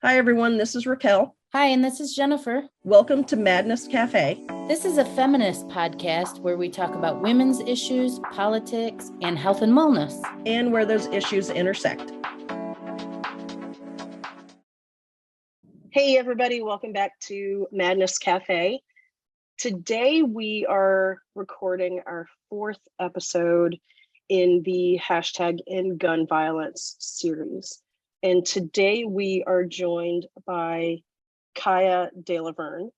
Hi, everyone. This is Raquel. Hi, and this is Jennifer. Welcome to Madness Cafe. This is a feminist podcast where we talk about women's issues, politics, and health and wellness. And where those issues intersect. Hey, everybody. Welcome back to Madness Cafe. Today, we are recording our fourth episode in the #endgunviolence series. And today we are joined by Caia DeLaVergne,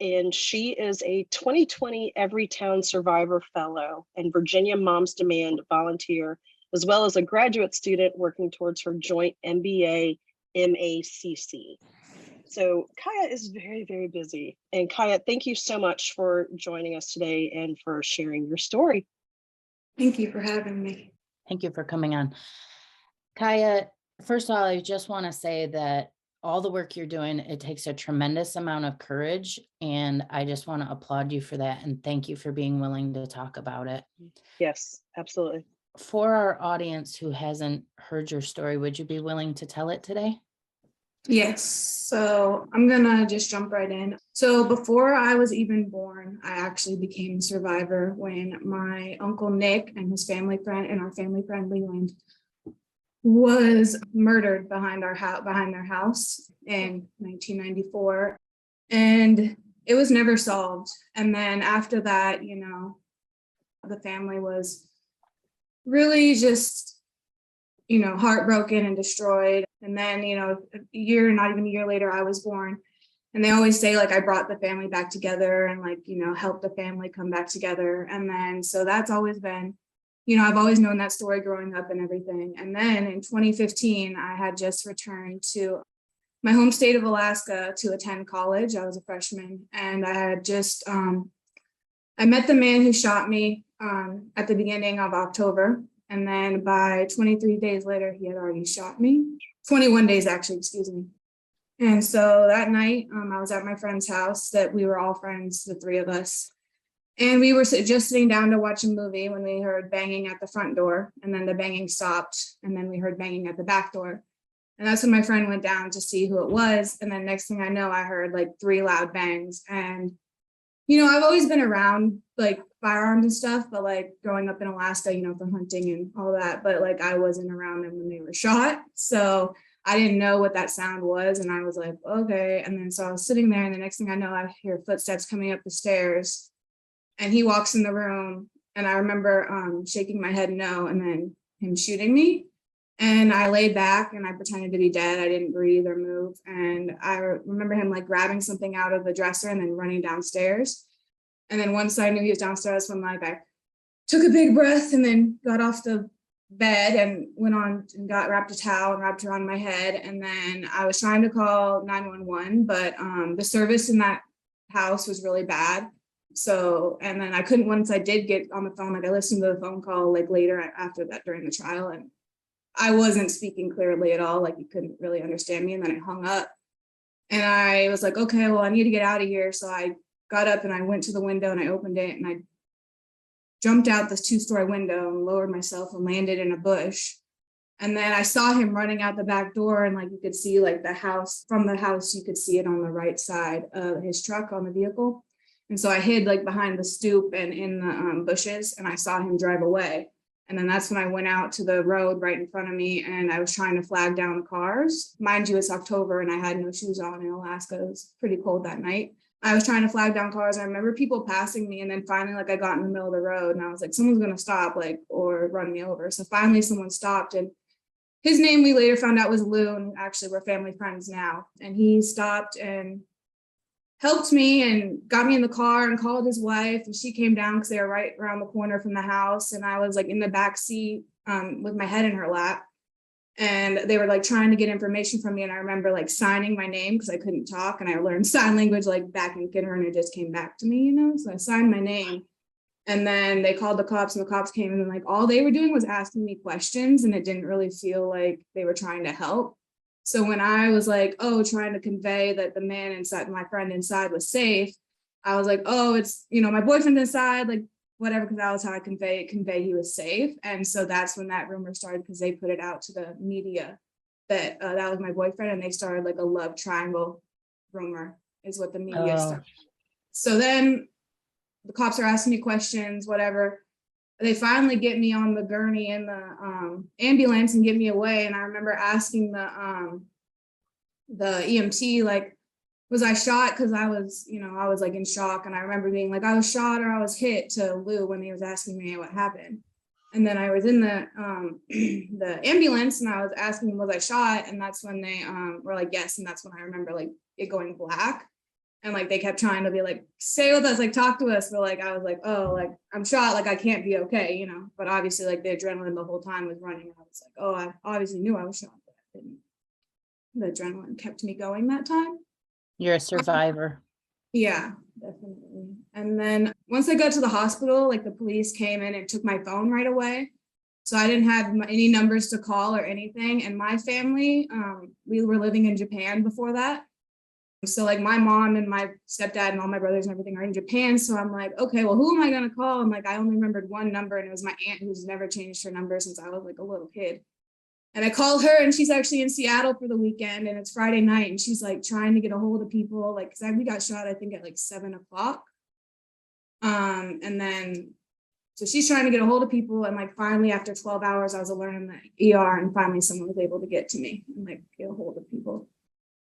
and she is a 2020 Everytown Survivor Fellow and Virginia Moms Demand volunteer, as well as a graduate student working towards her joint MBA MACC. So Caia is very, very busy. And Caia, thank you so much for joining us today and for sharing your story. Thank you for having me. Thank you for coming on. Caia, first of all, I just want to say that all the work you're doing, it takes a tremendous amount of courage, and I just want to applaud you for that, and thank you for being willing to talk about it. Yes, absolutely. For our audience who hasn't heard your story, would you be willing to tell it today? Yes, so I'm gonna just jump right in. So before I was even born, I actually became a survivor when my Uncle Nick and his family friend and our family friend Leland was murdered behind their house in 1994, and it was never solved. And then after that, the family was really just, heartbroken and destroyed. And then, not even a year later, I was born. And they always say, I brought the family back together and, helped the family come back together. And then, so that's always been, I've always known that story growing up and everything. And then in 2015, I had just returned to my home state of Alaska to attend college. I was a freshman, and I had just, I met the man who shot me at the beginning of October. And then by 23 days later, he had already shot me. 21 days, actually, excuse me. And so that night, I was at my friend's house that we were all friends, the three of us. And we were just sitting down to watch a movie when we heard banging at the front door. And then the banging stopped. And then we heard banging at the back door. And that's when my friend went down to see who it was. And then next thing I know, I heard 3 loud bangs. And I've always been around firearms and stuff, but growing up in Alaska, for hunting and all that, but I wasn't around them when they were shot. So I didn't know what that sound was. And I was like, okay. And then so I was sitting there, and the next thing I know, I hear footsteps coming up the stairs, and he walks in the room. And I remember shaking my head no, and then him shooting me. And I laid back and I pretended to be dead. I didn't breathe or move. And I remember him grabbing something out of the dresser and then running downstairs. And then once I knew he was downstairs, when I took a big breath and then got off the bed and went on and wrapped a towel and wrapped around my head. And then I was trying to call 911, but the service in that house was really bad. So, and then I couldn't, once I did get on the phone, I listened to the phone call later after that during the trial, and I wasn't speaking clearly at all. You couldn't really understand me. And then I hung up, and I was like, okay, well, I need to get out of here. So I got up and I went to the window and I opened it, and I jumped out this 2-story window and lowered myself and landed in a bush. And then I saw him running out the back door, and you could see the house from the house, you could see it on the right side of his truck on the vehicle. And so I hid behind the stoop and in the bushes, and I saw him drive away. And then that's when I went out to the road right in front of me, and I was trying to flag down the cars. Mind you, it's October and I had no shoes on in Alaska. It was pretty cold that night. I was trying to flag down cars. I remember people passing me, and then finally I got in the middle of the road, and I was like, someone's going to stop or run me over. So finally someone stopped, and his name we later found out was Lou, and actually we're family friends now. And he stopped and helped me and got me in the car and called his wife, and she came down because they were right around the corner from the house. And I was in the back seat with my head in her lap, and they were trying to get information from me. And I remember signing my name because I couldn't talk, and I learned sign language back in kindergarten. It just came back to me, so I signed my name. And then they called the cops, and the cops came, and then all they were doing was asking me questions, and it didn't really feel like they were trying to help. So when I was trying to convey that the man inside, my friend inside, was safe, I was it's, my boyfriend inside, whatever, because that was how I convey he was safe. And so that's when that rumor started, because they put it out to the media that that was my boyfriend, and they started like a love triangle rumor is what the media started. So then the cops are asking me questions, whatever. They finally get me on the gurney in the ambulance and get me away. And I remember asking the EMT, like, was I shot? Because I was like in shock. And I remember being like, I was shot or I was hit to Lou when he was asking me what happened. And then I was in the ambulance and I was asking them, was I shot? And that's when they were like, yes. And that's when I remember like it going black. And like they kept trying to be like, stay with us, like talk to us. But like I was like, oh, like I'm shot, like I can't be okay, you know. But obviously, like the adrenaline the whole time was running. I was like, oh, I obviously knew I was shot, but I didn't. The adrenaline kept me going that time. You're a survivor. Yeah, definitely. And then once I got to the hospital, like the police came in and took my phone right away. So I didn't have any numbers to call or anything. And my family, we were living in Japan before that. So like my mom and my stepdad and all my brothers and everything are in Japan. So I'm like, okay, well, who am I going to call? And like, I only remembered one number, and it was my aunt who's never changed her number since I was like a little kid. And I called her, and she's actually in Seattle for the weekend, and it's Friday night, and she's like trying to get a hold of people, like, cause we got shot, I think at like 7:00. And then, so she's trying to get a hold of people. And like, finally after 12 hours, I was alone in the ER, and finally someone was able to get to me and like get a hold of people.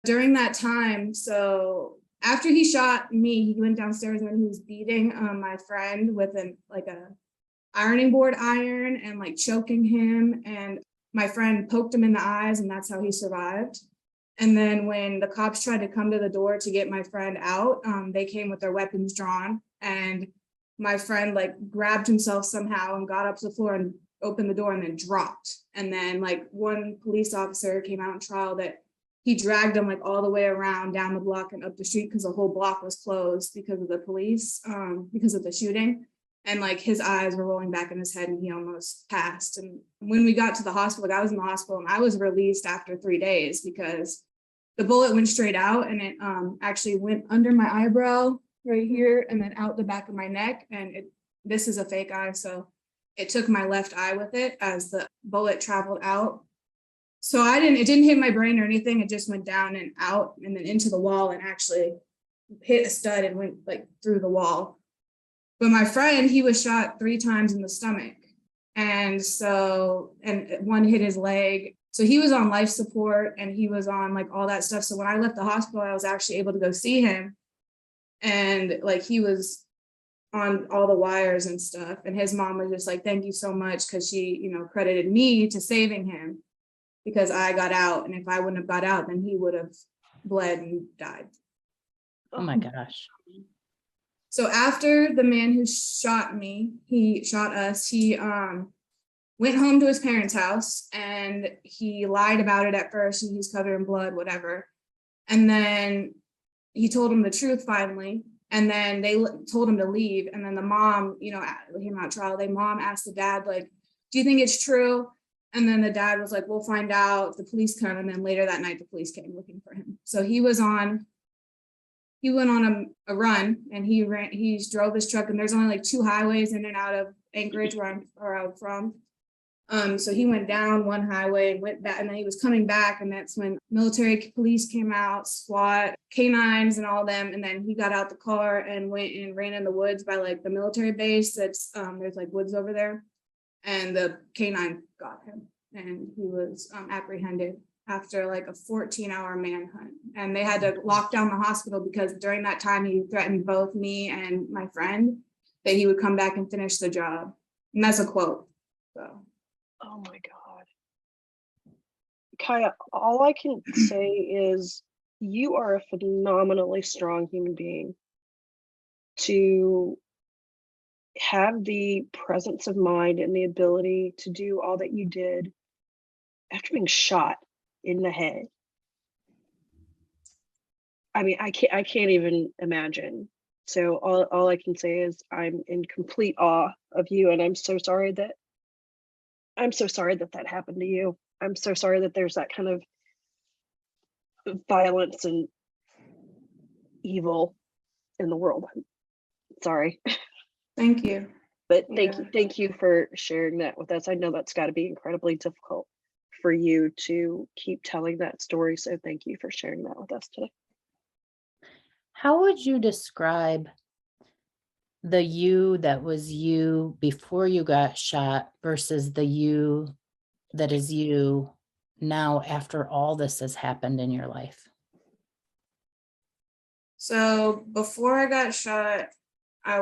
During that time, so after he shot me, he went downstairs and he was beating my friend with a ironing board iron and like choking him. And my friend poked him in the eyes, and that's how he survived. And then when the cops tried to come to the door to get my friend out, they came with their weapons drawn, and my friend like grabbed himself somehow and got up to the floor and opened the door and then dropped. And then like one police officer came out on trial that he dragged him like all the way around down the block and up the street because the whole block was closed because of the police, because of the shooting. And like his eyes were rolling back in his head and he almost passed. And when we got to the hospital, like I was in the hospital and I was released after 3 days because the bullet went straight out, and it actually went under my eyebrow right here and then out the back of my neck. And this is a fake eye, so it took my left eye with it as the bullet traveled out. So it didn't hit my brain or anything. It just went down and out and then into the wall and actually hit a stud and went like through the wall. But my friend, he was shot 3 times in the stomach. And one hit his leg. So he was on life support and he was on like all that stuff. So when I left the hospital, I was actually able to go see him. And like he was on all the wires and stuff. And his mom was just like, thank you so much. Cause she, credited me to saving him because I got out. And if I wouldn't have got out, then he would have bled and died. Oh my gosh. So after the man who shot me, he shot us, he went home to his parents' house and he lied about it at first. And he's covered in blood, whatever. And then he told him the truth finally. And then they told him to leave. And then the mom, him out trial, mom asked the dad, like, do you think it's true? And then the dad was like, we'll find out if the police come. And then later that night, the police came looking for him. So he went on a run and he drove his truck, and there's only like 2 highways in and out of Anchorage where I'm from. So he went down one highway and went back, and then he was coming back, and that's when military police came out, SWAT, canines and all them. And then he got out the car and went and ran in the woods by like the military base. That's there's like woods over there, and the canine got him and he was apprehended after like a 14-hour manhunt. And they had to lock down the hospital because during that time he threatened both me and my friend that he would come back and finish the job. And that's a quote. So. Oh my God. Caia, all I can say is you are a phenomenally strong human being to have the presence of mind and the ability to do all that you did after being shot in the head. I mean, I can't even imagine. So all I can say is I'm in complete awe of you, and I'm so sorry that that happened to you. I'm so sorry that there's that kind of violence and evil in the world. Sorry. Thank you. But thank you for sharing that with us. I know that's got to be incredibly difficult for you to keep telling that story. So thank you for sharing that with us today. How would you describe the you that was you before you got shot versus the you that is you now after all this has happened in your life? So before I got shot, I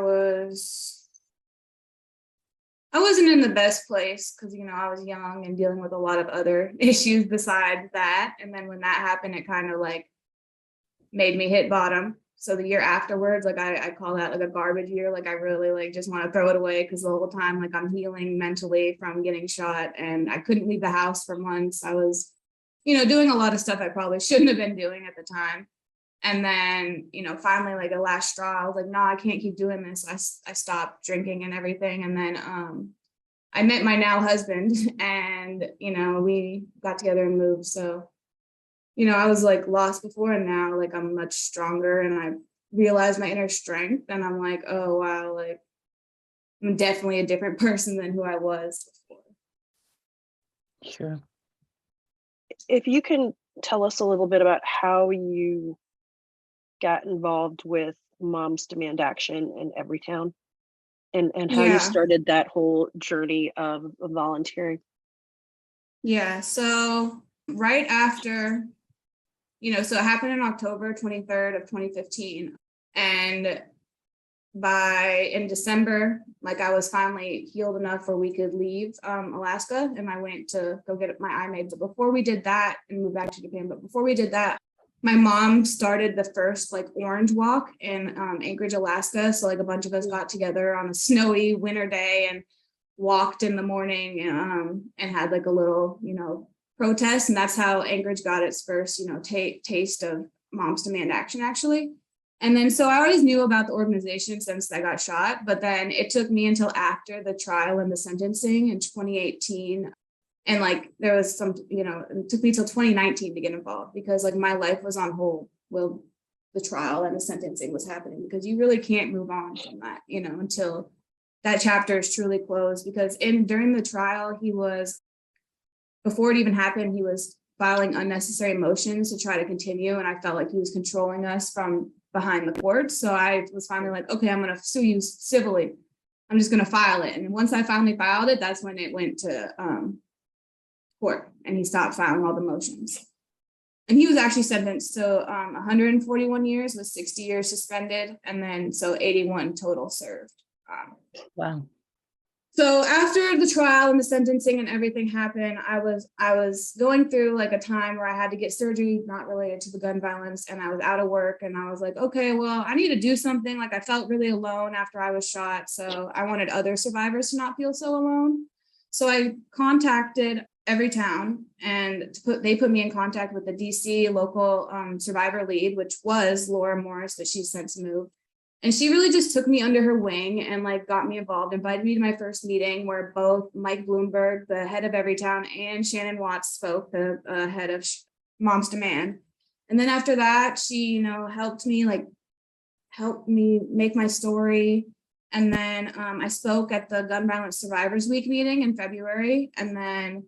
wasn't in the best place because, I was young and dealing with a lot of other issues besides that. And then when that happened, it kind of like made me hit bottom. So the year afterwards, like I call that like a garbage year. Like I really like just want to throw it away because the whole time like I'm healing mentally from getting shot and I couldn't leave the house for months. I was, doing a lot of stuff I probably shouldn't have been doing at the time. And then, finally, like a last straw, I was like, no, I can't keep doing this. I stopped drinking and everything. And then I met my now husband and, we got together and moved. So, I was like lost before and now like I'm much stronger and I realized my inner strength and I'm like, oh, wow, like I'm definitely a different person than who I was before. Sure. If you can tell us a little bit about how you got involved with Moms Demand Action in Everytown and how you started that whole journey of volunteering. Yeah, so right after, so it happened in October 23rd of 2015. And in December, like I was finally healed enough where we could leave Alaska and I went to go get my eye made. But before we did that and move back to Japan, but before we did that, my mom started the first like orange walk in Anchorage, Alaska. So like a bunch of us got together on a snowy winter day and walked in the morning and had like a little, protest. And that's how Anchorage got its first, taste of Moms Demand Action, actually. And then, so I always knew about the organization since I got shot, but then it took me until after the trial and the sentencing in 2018. And like, there was some, it took me till 2019 to get involved because like my life was on hold while the trial and the sentencing was happening, because you really can't move on from that, until that chapter is truly closed. Because during the trial, before it even happened, he was filing unnecessary motions to try to continue. And I felt like he was controlling us from behind the courts. So I was finally like, okay, I'm going to sue you civilly. I'm just going to file it. And once I finally filed it, that's when it went to court and he stopped filing all the motions. And he was actually sentenced to 141 years with 60 years suspended. And then so 81 total served. Wow. So after the trial and the sentencing and everything happened, I was going through like a time where I had to get surgery not related to the gun violence, and I was out of work, and I was like, okay, well, I need to do something. Like I felt really alone after I was shot, so I wanted other survivors to not feel so alone. So I contacted Everytown, and they put me in contact with the DC local survivor lead, which was Laura Morris, but she's since moved. And she really just took me under her wing and like got me involved, invited me to my first meeting where both Mike Bloomberg, the head of Everytown, and Shannon Watts spoke, the head of Moms Demand. And then after that, she, helped me make my story. And then I spoke at the Gun Violence Survivors Week meeting in February. And then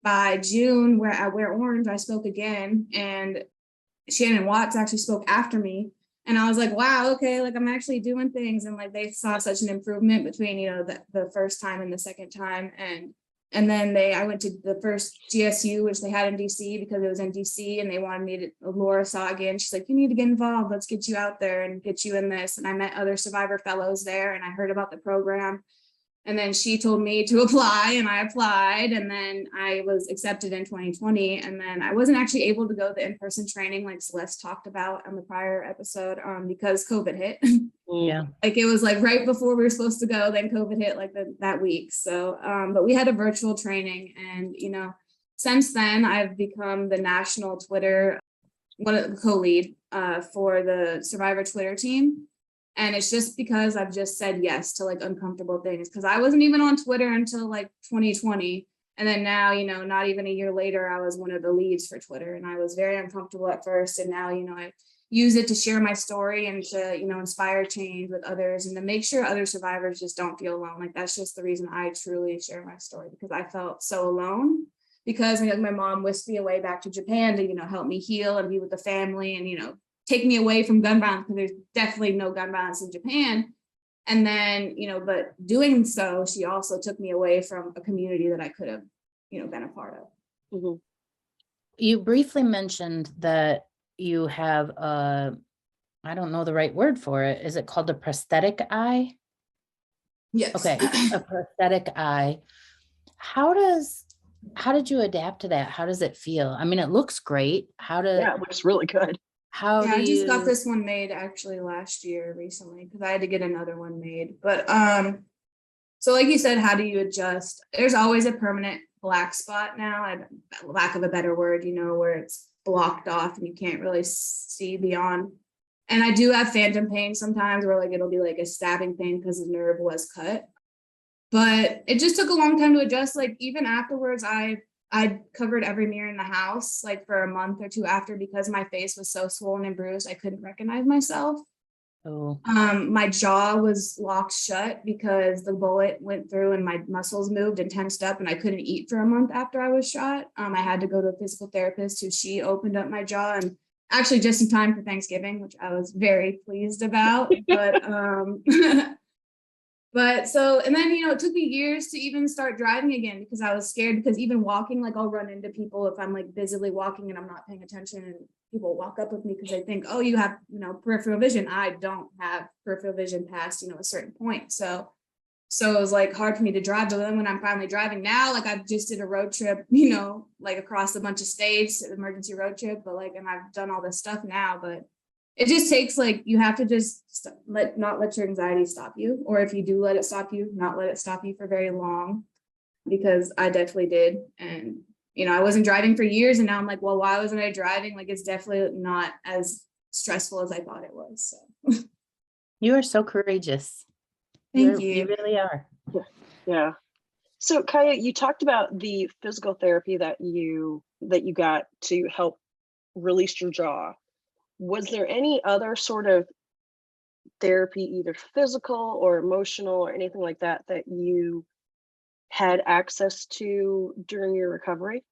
by June, where I wear orange, I spoke again. And Shannon Watts actually spoke after me. And I was like, wow, okay, like I'm actually doing things. And like they saw such an improvement between, the first time and the second time. And then I went to the first GSU, which they had in DC because it was in DC, and they wanted me to, Laura saw again, she's like, you need to get involved. Let's get you out there and get you in this. And I met other survivor fellows there and I heard about the program. And then she told me to apply and I applied, and then I was accepted in 2020. And then I wasn't actually able to go to the in-person training like Celeste talked about on the prior episode because COVID hit. Yeah. Like it was like right before we were supposed to go, then COVID hit like that week. So, but we had a virtual training, and, since then I've become the national Twitter, one of the co-lead for the Survivor Twitter team. And it's just because I've just said yes to like uncomfortable things, because I wasn't even on Twitter until like 2020. And then now, not even a year later, I was one of the leads for Twitter, and I was very uncomfortable at first. And now, I use it to share my story and to, inspire change with others and to make sure other survivors just don't feel alone. Like that's just the reason I truly share my story, because I felt so alone because like my mom whisked me away back to Japan to, help me heal and be with the family and, take me away from gun violence, because there's definitely no gun violence in Japan. And then, but doing so, she also took me away from a community that I could have, been a part of. Mm-hmm. You briefly mentioned that you have I don't know the right word for it. Is it called a prosthetic eye? Yes. Okay, a prosthetic eye. How did you adapt to that? How does it feel? I mean, it looks great. Yeah, it looks really good. How Yeah, do I just got you, this one made actually last year recently, because I had to get another one made. But so like you said, how do you adjust? There's always a permanent black spot now, and lack of a better word, where it's blocked off and you can't really see beyond. And I do have phantom pain sometimes, where like it'll be like a stabbing pain because the nerve was cut. But it just took a long time to adjust. Like even afterwards, I covered every mirror in the house like for a month or two after, because my face was so swollen and bruised I couldn't recognize myself. oh, My jaw was locked shut because the bullet went through and my muscles moved and tensed up, and I couldn't eat for a month after I was shot. I had to go to a physical therapist who she opened up my jaw, and actually just in time for Thanksgiving, which I was very pleased about. But so, and then, it took me years to even start driving again, because I was scared, because even walking, like I'll run into people if I'm like busily walking and I'm not paying attention, and people walk up with me because they think, oh, you have, peripheral vision. I don't have peripheral vision past, a certain point. So it was like hard for me to drive. But then when I'm finally driving now, like I just did a road trip, like across a bunch of states, emergency road trip, but like, and I've done all this stuff now, but it just takes like, you have to just not let your anxiety stop you. Or if you do let it stop you, not let it stop you for very long, because I definitely did. And, I wasn't driving for years, and now I'm like, well, why wasn't I driving? Like, it's definitely not as stressful as I thought it was. So you are so courageous. thank You you. really are. Yeah. So Caia, you talked about the physical therapy that you got to help release your jaw. Was there any other sort of therapy, either physical or emotional or anything like that, that you had access to during your recovery?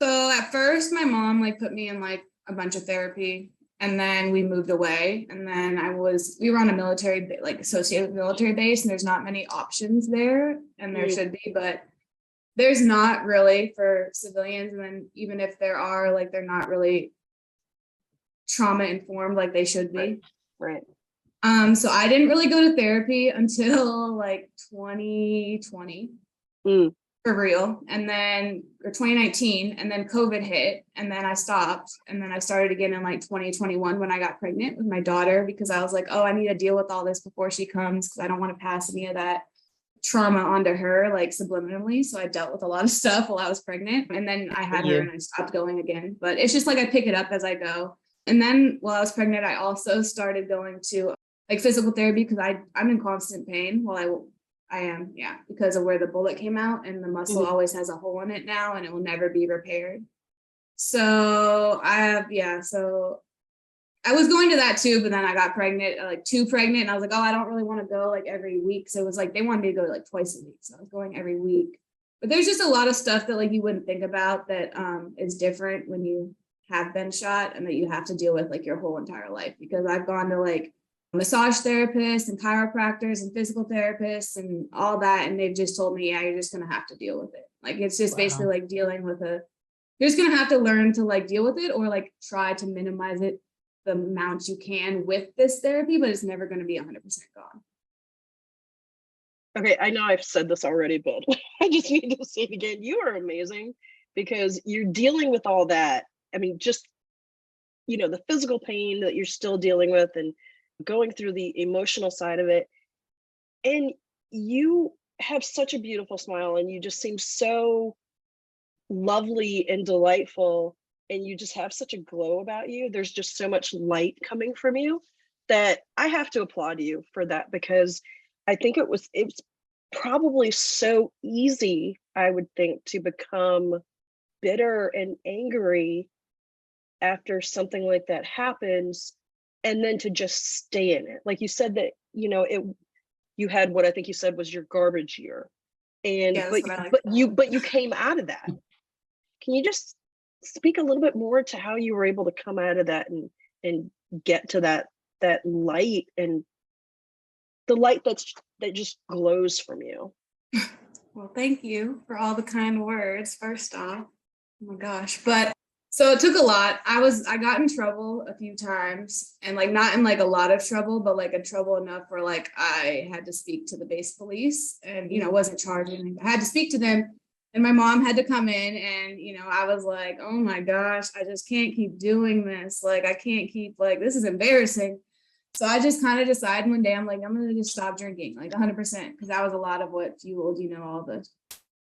So at first my mom like put me in like a bunch of therapy, and then we moved away, and then we were on a military, like associated with military base, and there's not many options there, and there should be, but there's not really for civilians. And then even if there are, like, they're not really trauma informed like they should be. Right. So I didn't really go to therapy until like 2020. For real. And then, or 2019, and then COVID hit, and then I stopped, and then I started again in like 2021 when I got pregnant with my daughter, because I was like, oh, I need to deal with all this before she comes, because I don't want to pass any of that trauma onto her, like subliminally. So I dealt with a lot of stuff while I was pregnant, and then I had her and I stopped going again. But it's just like I pick it up as I go. And then while I was pregnant, I also started going to like physical therapy, because I'm in constant pain while I am, yeah, because of where the bullet came out, and the muscle always has a hole in it now, and it will never be repaired. So so I was going to that too, but then I got pregnant, like too pregnant, and I was like, oh, I don't really want to go like every week. So it was like they wanted me to go like twice a week, so I was going every week. But there's just a lot of stuff that like you wouldn't think about that is different when you have been shot, and that you have to deal with like your whole entire life. Because I've gone to like massage therapists and chiropractors and physical therapists and all that, and they've just told me, yeah, you're just gonna have to deal with it. Like it's just basically like dealing with you're just gonna have to learn to like deal with it, or like try to minimize it the amount you can with this therapy, but it's never going to be 100% gone. Okay, I know I've said this already, but I just need to say it again. You are amazing, because you're dealing with all that. I mean, just, the physical pain that you're still dealing with, and going through the emotional side of it. And you have such a beautiful smile, and you just seem so lovely and delightful, and you just have such a glow about you. There's just so much light coming from you that I have to applaud you for that, because I think it's probably so easy, I would think, to become bitter and angry after something like that happens, and then to just stay in it. Like you said that, you had what I think you said was your garbage year. And Yeah, that's what I like. but you came out of that. Can you just speak a little bit more to how you were able to come out of that and get to that light, and the light that just glows from you? Well, thank you for all the kind words, first off. Oh my gosh. But so it took a lot. I got in trouble a few times, and like not in like a lot of trouble, but like in trouble enough where like I had to speak to the base police, and wasn't charged anything. I had to speak to them, and my mom had to come in, and I was like, oh my gosh, I just can't keep doing this. Like I can't keep, like, this is embarrassing. So I just kind of decided one day, I'm like, I'm going to just stop drinking, like 100%, because that was a lot of what fueled, all the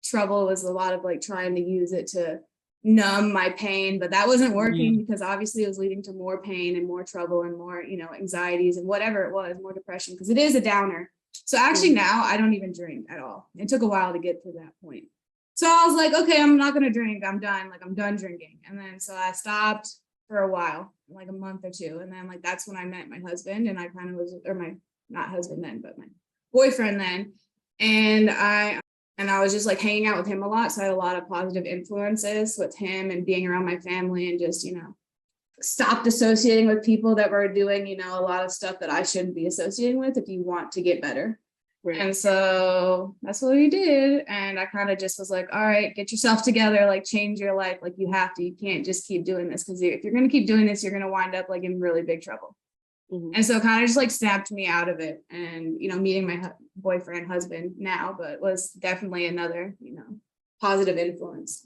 trouble, was a lot of like trying to use it to numb my pain, but that wasn't working because obviously it was leading to more pain and more trouble and more, anxieties and whatever it was, more depression, because it is a downer. So actually now I don't even drink at all. It took a while to get to that point. So I was like, okay, I'm not going to drink. I'm done. Like I'm done drinking. And then so I stopped for a while, like a month or two. And then like, that's when I met my husband, and I kind of was, or my, not husband then, but my boyfriend then. And I was just like hanging out with him a lot. So I had a lot of positive influences with him and being around my family, and just, stopped associating with people that were doing, a lot of stuff that I shouldn't be associating with if you want to get better. Right. And so that's what we did. And I kind of just was like, all right, get yourself together, like change your life. Like you have to, you can't just keep doing this, because if you're going to keep doing this, you're going to wind up like in really big trouble. And so kind of just like snapped me out of it, and, meeting my boyfriend, husband now, but was definitely another, positive influence.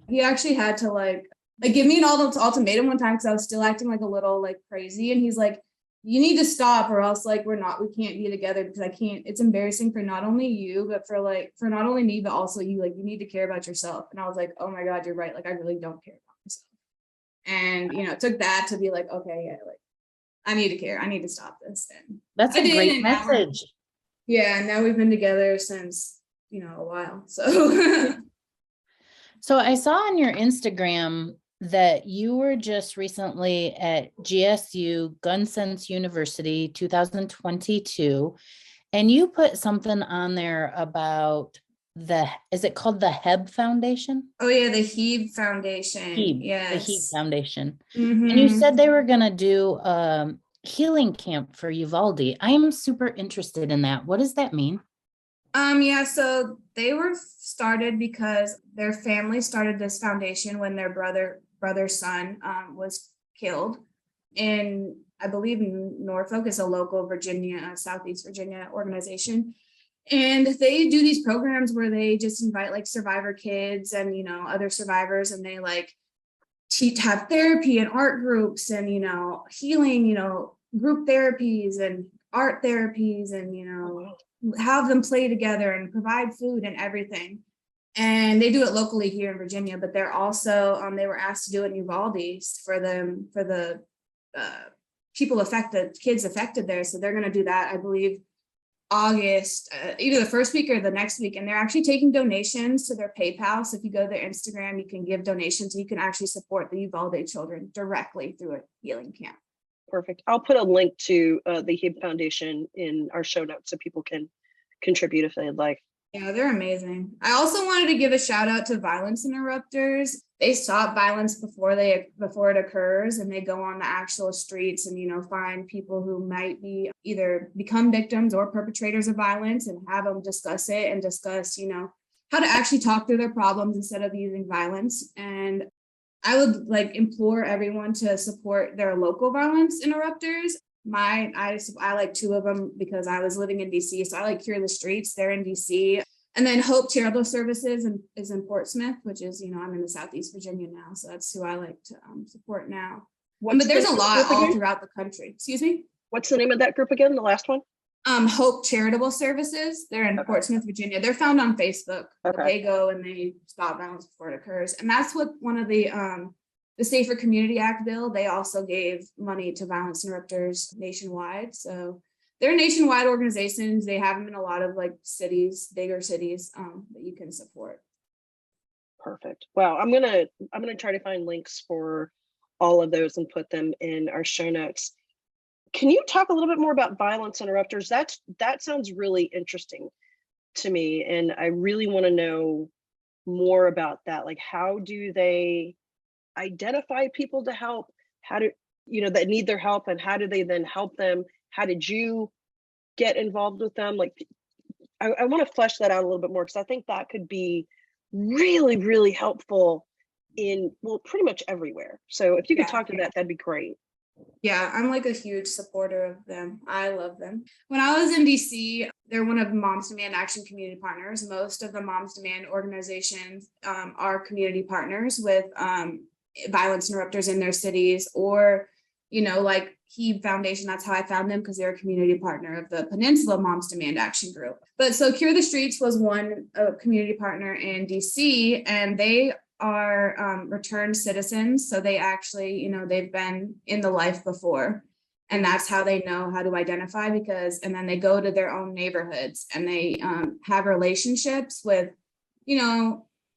He actually had to like give me an ultimatum one time, because I was still acting like a little like crazy. And he's like, you need to stop, or else like we can't be together, because it's embarrassing for not only you, but for not only me, but also you, like you need to care about yourself. And I was like, oh my God, you're right. Like I really don't care about myself. And, it took that to be like, okay, yeah, like I need to care. I need to stop this. And that's a great message. And now we've been together since, a while. So, so I saw on your Instagram that you were just recently at GSU Gun Sense University 2022, and you put something on there about is it called the HEB Foundation? Oh yeah, the HEB Foundation. Yes. The HEB Foundation. Mm-hmm. And you said they were going to do a healing camp for Uvalde. I am super interested in that. What does that mean? Yeah, so they were started because their family started this foundation when their brother's son was killed in, I believe, Norfolk. Is a local Southeast Virginia organization. And they do these programs where they just invite like survivor kids and, other survivors, and they like have therapy and art groups and, healing, group therapies and art therapies, and, have them play together and provide food and everything. And they do it locally here in Virginia, but they're also, they were asked to do it in Uvalde for the kids affected there. So they're going to do that, I believe, August, either the first week or the next week. And they're actually taking donations to their PayPal. So if you go to their Instagram, you can give donations. You can actually support the Uvalde children directly through a healing camp. Perfect. I'll put a link to the HEB Foundation in our show notes so people can contribute if they'd like. Yeah, they're amazing. I also wanted to give a shout out to violence interrupters. They stop violence before it occurs, and they go on the actual streets and, find people who might be either become victims or perpetrators of violence, and have them discuss it and discuss, how to actually talk through their problems instead of using violence. And I would like implore everyone to support their local violence interrupters. I like two of them because I was living in DC. So I like Cure the Streets. They're in DC. And then Hope Charitable Services is in Portsmouth, which is, I'm in the Southeast Virginia now. So that's who I like to support now. But there's a lot all throughout the country. Excuse me? What's the name of that group again? The last one? Hope Charitable Services. They're in Portsmouth, Virginia. They're found on Facebook. Okay. They go and they stop violence before it occurs. And that's what one of the Safer Community Act bill, they also gave money to violence interrupters nationwide. So they're nationwide organizations. They have them in a lot of like cities, bigger cities that you can support. Perfect. Wow. I'm gonna try to find links for all of those and put them in our show notes. Can you talk a little bit more about violence interrupters? That sounds really interesting. to me, and I really want to know more about that. Like, how do they identify people to help? How do that need their help, and how do they then help them? How did you get involved with them? Like, I want to flesh that out a little bit more, because I think that could be really, really helpful in, well, pretty much everywhere. So if you could talk to that, that'd be great. Yeah, I'm like a huge supporter of them. I love them. When I was in DC, they're one of Moms Demand Action community partners. Most of the Moms Demand organizations are community partners with violence interrupters in their cities, or, like He Foundation. That's how I found them, because they're a community partner of the Peninsula Moms Demand Action group. But so Cure the Streets was one community partner in DC, and they are returned citizens. So they actually, they've been in the life before, and that's how they know how to identify, and then they go to their own neighborhoods, and they have relationships with,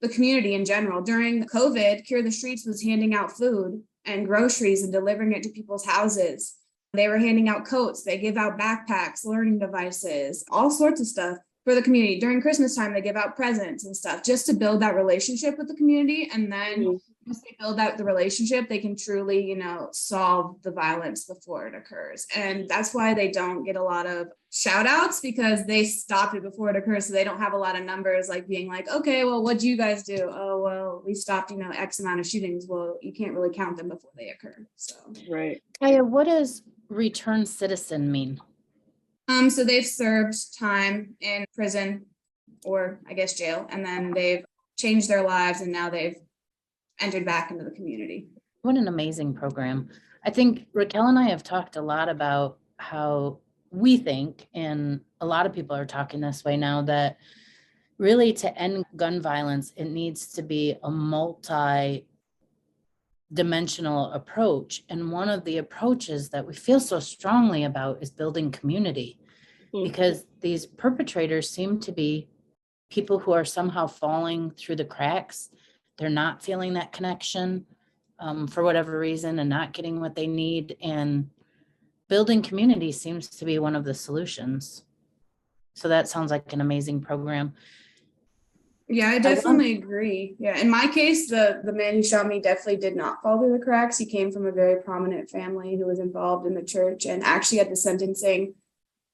the community in general. During COVID, Cure the Streets was handing out food and groceries and delivering it to people's houses. They were handing out coats. They give out backpacks, learning devices, all sorts of stuff for the community. During Christmas time, they give out presents and stuff, just to build that relationship with the community. And then once they build out the relationship, they can truly, solve the violence before it occurs. And that's why they don't get a lot of shout outs, because they stopped it before it occurs. So they don't have a lot of numbers, like being like, okay, well, what'd you guys do? Oh, well, we stopped, X amount of shootings. Well, you can't really count them before they occur. So, right. Caia, what does return citizen mean? So they've served time in prison, or I guess jail, and then they've changed their lives, and now they've entered back into the community. What an amazing program. I think Raquel and I have talked a lot about how we think, and a lot of people are talking this way now, that really to end gun violence, it needs to be a multi-dimensional approach. And one of the approaches that we feel so strongly about is building community, because these perpetrators seem to be people who are somehow falling through the cracks. They're not feeling that connection for whatever reason, and not getting what they need. And building community seems to be one of the solutions. So that sounds like an amazing program. Yeah, I definitely agree. Yeah, in my case, the man who shot me definitely did not fall through the cracks. He came from a very prominent family who was involved in the church, and actually at the sentencing,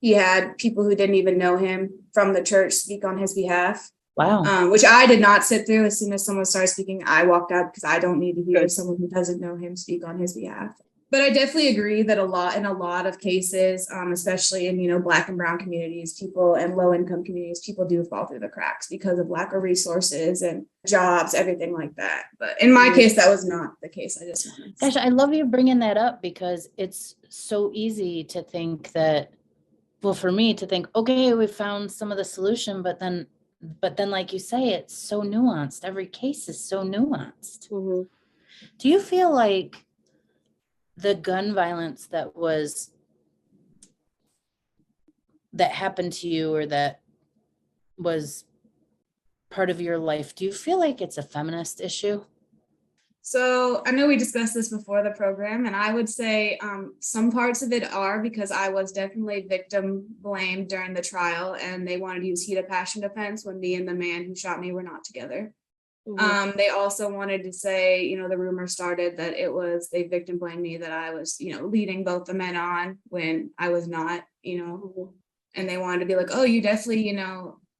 he had people who didn't even know him from the church speak on his behalf. Wow. Which I did not sit through. As soon as someone started speaking, I walked out, because I don't need to hear someone who doesn't know him speak on his behalf. But I definitely agree that in a lot of cases, especially in, Black and brown communities, people, and low income communities, people do fall through the cracks because of lack of resources and jobs, everything like that. But in my case, that was not the case. I just wanted to Gosh, I love you bringing that up, because it's so easy to think that, well, for me to think, okay, we found some of the solution, but then, like you say, it's so nuanced. Every case is so nuanced. Mm-hmm. Do you feel like the gun violence that happened to you, or that was part of your life, do you feel like it's a feminist issue? So I know we discussed this before the program, and I would say some parts of it are, because I was definitely victim blamed during the trial, and they wanted to use heat of passion defense when me and the man who shot me were not together. Mm-hmm. They also wanted to say, the rumor started that they victim blamed me, that I was, leading both the men on when I was not, mm-hmm. And they wanted to be like, oh, you definitely,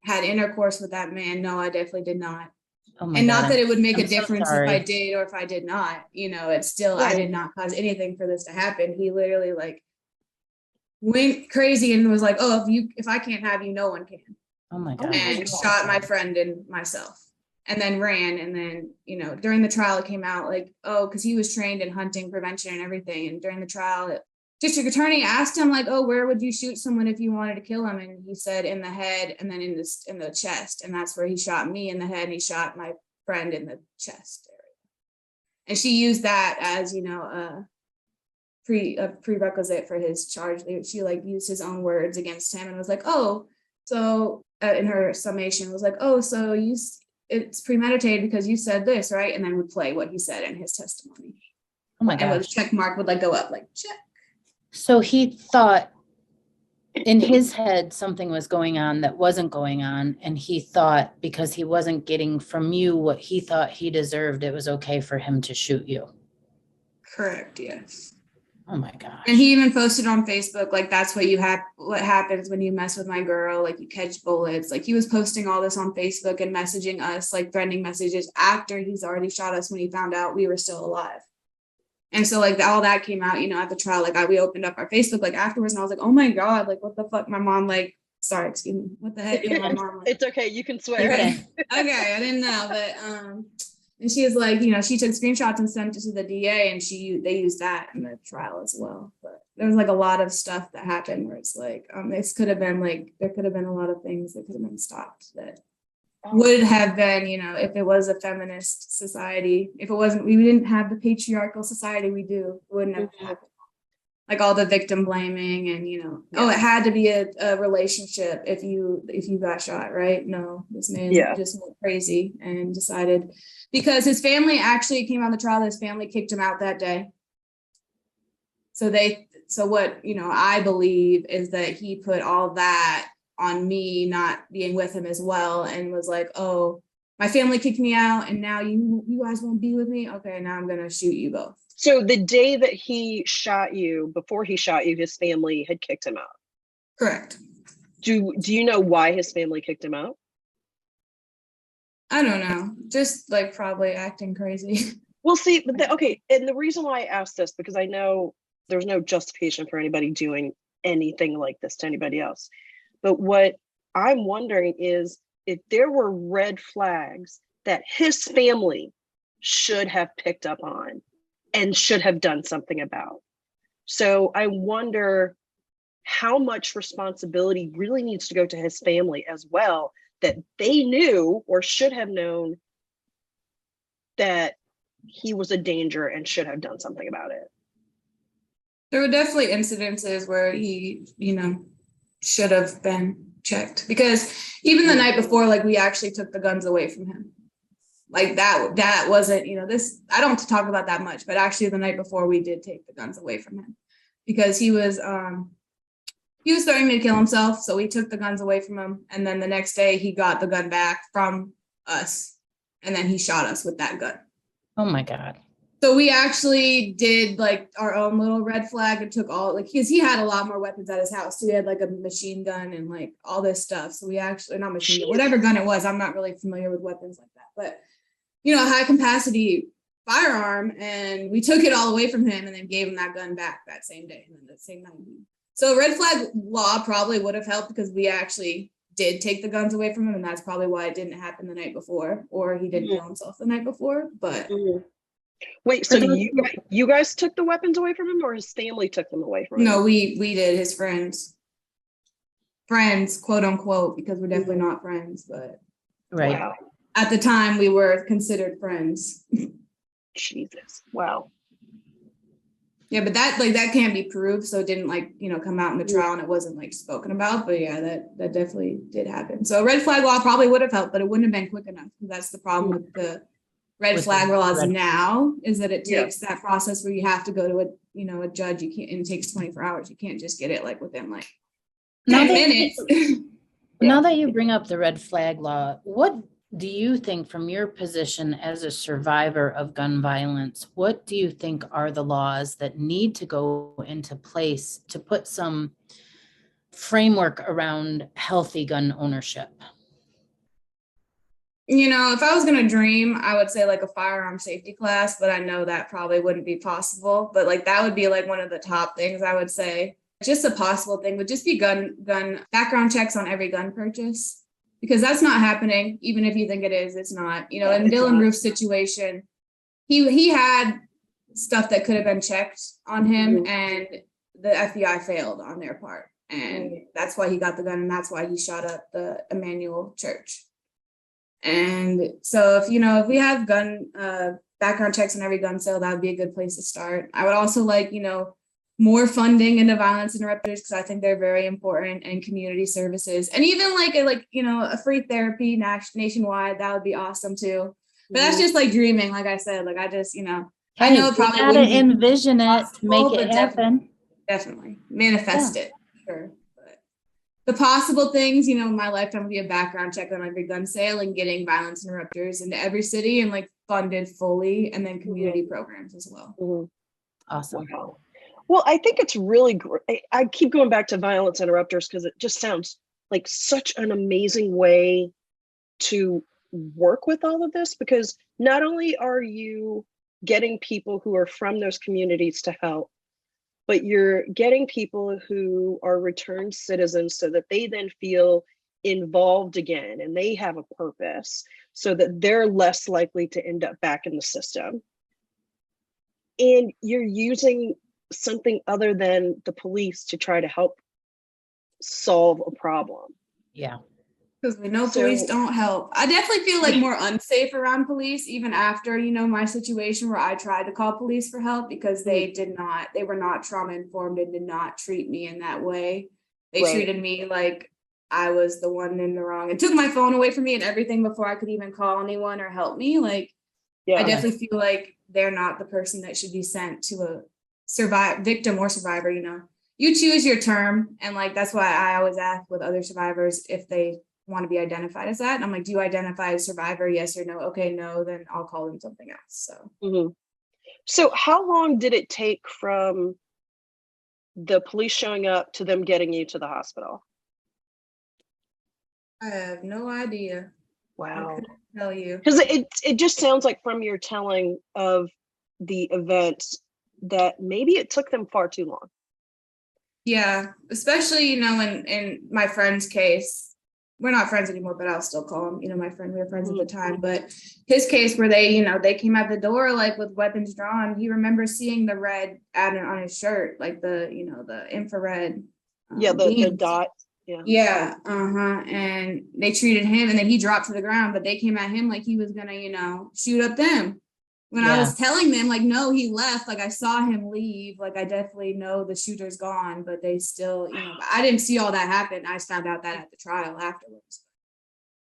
had intercourse with that man. No, I definitely did not. Oh my and God, not that it would make I'm a difference so if I did or if I did not, it's still, I did not cause anything for this to happen. He literally went crazy and was like, oh, if I can't have you, no one can. Oh my God. And shot my friend and myself, and then ran. And then, during the trial, it came out because he was trained in hunting prevention and everything. And during the trial, district attorney asked him oh, where would you shoot someone if you wanted to kill him? And he said in the head, and then in the chest. And that's where he shot me in the head, and he shot my friend in the chest area. And she used that as, a prerequisite for his charge. She used his own words against him and was like, oh, so in her summation was like, oh, so it's premeditated because you said this, right? And then would play what he said in his testimony. Oh my God. And the check mark would go up check. So he thought in his head, something was going on that wasn't going on. And he thought because he wasn't getting from you what he thought he deserved, it was okay for him to shoot you. Correct, yes. Oh my gosh. And he even posted on Facebook, like, that's what what happens when you mess with my girl, like you catch bullets. Like he was posting all this on Facebook and messaging us, like threatening messages after he's already shot us when he found out we were still alive. And so like all that came out, at the trial, like we opened up our Facebook like afterwards and I was like, oh my God, like what the fuck? My mom, like, sorry, excuse me, what the heck? My mom, like, It's okay, you can swear. okay, I didn't know, but and she was like, she took screenshots and sent it to the DA and they used that in the trial as well. But there was like a lot of stuff that happened where it's like, this could have been like, there could have been a lot of things that could have been stopped that would have been, if it was a feminist society, if it wasn't, we didn't have the patriarchal society we do, it wouldn't have happened. Like all the victim blaming and, it had to be a relationship if you got shot, right? No, this man just went crazy and decided, because his family actually came on the trial, his family kicked him out that day. So what, I believe is that he put all that on me not being with him as well and was like, oh, my family kicked me out and now you guys won't be with me. Okay, now I'm gonna shoot you both. So the day that he shot you, before he shot you, his family had kicked him out. Correct. Do you know why his family kicked him out? I don't know. Just like probably acting crazy. Well, see, okay. And the reason why I asked this, because I know there's no justification for anybody doing anything like this to anybody else. But what I'm wondering is if there were red flags that his family should have picked up on and should have done something about. So I wonder how much responsibility really needs to go to his family as well, that they knew or should have known that he was a danger and should have done something about it. There were definitely incidences where he, should have been checked, because even the night before, like we actually took the guns away from him. Like that wasn't, this, I don't talk about that much, but actually the night before we did take the guns away from him because he was threatening to kill himself. So we took the guns away from him. And then the next day he got the gun back from us and then he shot us with that gun. Oh my God. So we actually did like our own little red flag and took all, like, because he had a lot more weapons at his house. So he had like a machine gun and like all this stuff. So we actually, not machine gun, whatever gun it was. I'm not really familiar with weapons like that, but a high capacity firearm. And we took it all away from him and then gave him that gun back that same day. And then that same night. So red flag law probably would have helped because we actually did take the guns away from him. And that's probably why it didn't happen the night before, or he didn't kill himself the night before, but. Wait, so you guys took the weapons away from him or his family took them away from him? No, we did, his friends, quote unquote, because we're definitely not friends, but right. Wow. At the time we were considered friends. Jesus. Wow. Yeah, but that can't be proved. So it didn't come out in the trial and it wasn't like spoken about, but yeah, that definitely did happen. So red flag law probably would have helped, but it wouldn't have been quick enough. That's the problem with the red flag laws now, is that it takes that process where you have to go to a judge. You can't, and it takes 24 hours. You can't just get it like within like 10 minutes. Now that you bring up the red flag law, what do you think from your position as a survivor of gun violence, what do you think are the laws that need to go into place to put some framework around healthy gun ownership? If I was going to dream, I would say like a firearm safety class, but I know that probably wouldn't be possible. But like that would be like one of the top things I would say. Just a possible thing would just be gun background checks on every gun purchase, because that's not happening. Even if you think it is, it's not. In Dylan Roof's situation, he had stuff that could have been checked on him, and the FBI failed on their part. And that's why he got the gun, and that's why he shot up the Emmanuel Church. And so if we have gun background checks on every gun sale, that would be a good place to start. I would also like, more funding into violence interrupters, because I think they're very important, and community services, and even a free therapy nationwide. That would be awesome too. But that's just like dreaming. Like I said, like I just, I know it probably wouldn't envision it to make it happen. Definitely manifest it. Sure. But the possible things, you know, in my lifetime would be a background check on every gun sale and getting violence interrupters into every city and like funded fully, and then community programs as well. Mhm. Awesome. Wow. Well, I think it's really great. I keep going back to violence interrupters because it just sounds like such an amazing way to work with all of this, because not only are you getting people who are from those communities to help, but you're getting people who are returned citizens so that they then feel involved again and they have a purpose, so that they're less likely to end up back in the system. And you're using something other than the police to try to help solve a problem. Yeah. Because we know So- police don't help. I definitely feel like more unsafe around police, even after, you know, my situation where I tried to call police for help, because they were not trauma informed and did not treat me in that way. They Right. treated me like I was the one in the wrong and took my phone away from me and everything before I could even call anyone or help me. Like, Yeah. I definitely feel like they're not the person that should be sent to a victim or survivor, you know. You choose your term, and like that's why I always ask with other survivors if they want to be identified as that. And I'm like, do you identify as survivor? Yes or no? Okay, no, then I'll call them something else. So Mhm. So how long did it take from the police showing up to them getting you to the hospital? I have no idea. I Wow. couldn't tell you. Because it just sounds like from your telling of the events that maybe it took them far too long. Yeah, especially, you know, in my friend's case, we're not friends anymore, but I'll still call him, you know, my friend. We were friends at the time, but his case where they, you know, they came out the door like with weapons drawn. He remembers seeing the red added on his shirt, like the, you know, the infrared. Yeah, the beams. dot. Yeah. Yeah, and they treated him, and then he dropped to the ground, but they came at him like he was gonna, you know, shoot up them. When I Yeah. was telling them, like, no, he left, like I saw him leave, like I definitely know the shooter's gone, but they still, you know, I didn't see all that happen. I just found out that at the trial afterwards.